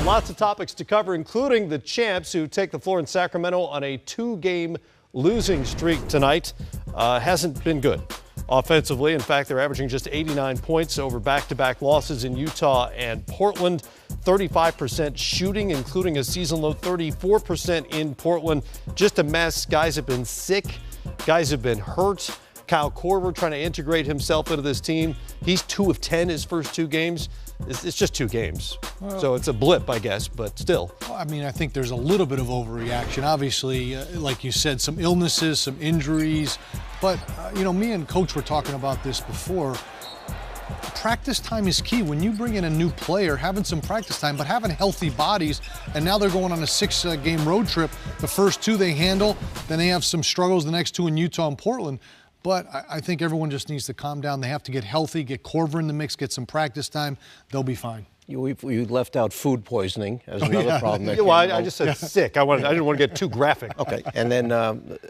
Lots of topics to cover, including the champs who take the floor in Sacramento on a 2-game losing streak tonight. Hasn't been good offensively. In fact, they're averaging just 89 points over back-to-back losses in Utah and Portland. 35% shooting, including a season-low 34% in Portland. Just a mess. Guys have been sick. Guys have been hurt. Kyle Korver trying to integrate himself into this team. He's 2 of 10 his first 2 games. It's just 2 games. Well, so it's a blip, I guess, but still. Well, I mean, I think there's a little bit of overreaction. Obviously, like you said, some illnesses, some injuries. But, you know, me and Coach were talking about this before. Practice time is key. When you bring in a new player, having some practice time, but having healthy bodies, and now they're going on a 6-game road trip. The first 2 they handle, then they have some struggles the next 2 in Utah and Portland. But I think everyone just needs to calm down. They have to get healthy, get Korver in the mix, get some practice time. They'll be fine. You left out food poisoning as another problem. Well, I just said sick. I didn't want to get too graphic. Okay, and then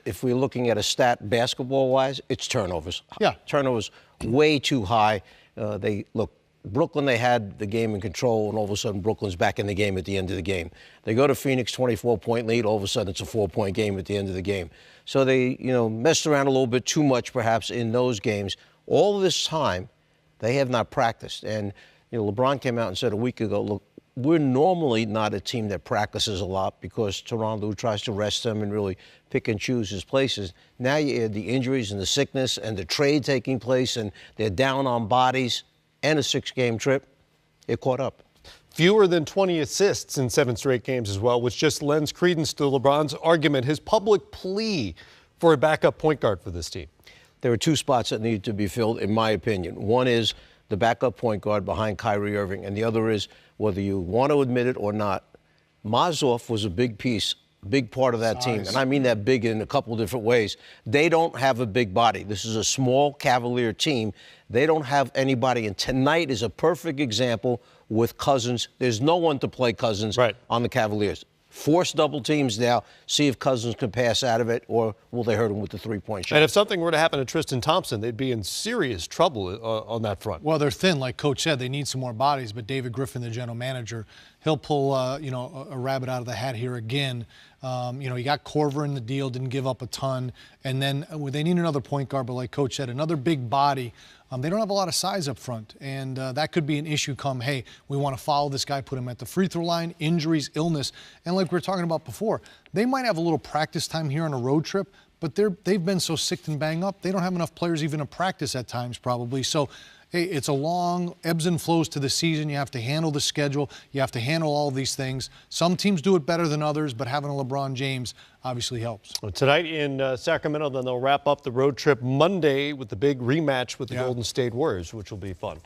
if we're looking at a stat basketball-wise, it's turnovers. Yeah. Turnovers way too high. Brooklyn, they had the game in control, and all of a sudden Brooklyn's back in the game at the end of the game. They go to Phoenix, 24-point lead. All of a sudden it's a 4-point game at the end of the game. So they, messed around a little bit too much perhaps in those games. All this time, they have not practiced. And, LeBron came out and said a week ago, look, we're normally not a team that practices a lot because Toronto tries to rest them and really pick and choose his places. Now you add the injuries and the sickness and the trade taking place, and they're down on bodies, and a 6-game trip. It caught up. Fewer than 20 assists in 7 straight games as well, which just lends credence to LeBron's argument, his public plea for a backup point guard for this team. There are 2 spots that need to be filled, in my opinion. One is the backup point guard behind Kyrie Irving, and the other is, whether you want to admit it or not, Mozgov was a big piece, big part of that team. And I mean that big in a couple different ways. They don't have a big body. This is a small Cavalier team. They don't have anybody. And tonight is a perfect example with Cousins. There's no one to play Cousins on the Cavaliers. Force double teams now, see if Cousins can pass out of it, or will they hurt him with the 3-point shot? And if something were to happen to Tristan Thompson, they'd be in serious trouble on that front. Well, they're thin, like Coach said. They need some more bodies, but David Griffin, the general manager, he'll pull, a rabbit out of the hat here again. He got Korver in the deal, didn't give up a ton. And then they need another point guard, but like Coach said, another big body. They don't have a lot of size up front, and that could be an issue come, hey, we want to follow this guy, put him at the free throw line, injuries, illness. And like we were talking about before, they might have a little practice time here on a road trip, but they've been so sick and banged up, they don't have enough players even to practice at times probably. So, hey, it's a long ebbs and flows to the season. You have to handle the schedule. You have to handle all of these things. Some teams do it better than others, but having a LeBron James obviously helps. Well, tonight in Sacramento, then they'll wrap up the road trip Monday with the big rematch with the Golden State Warriors, which will be fun.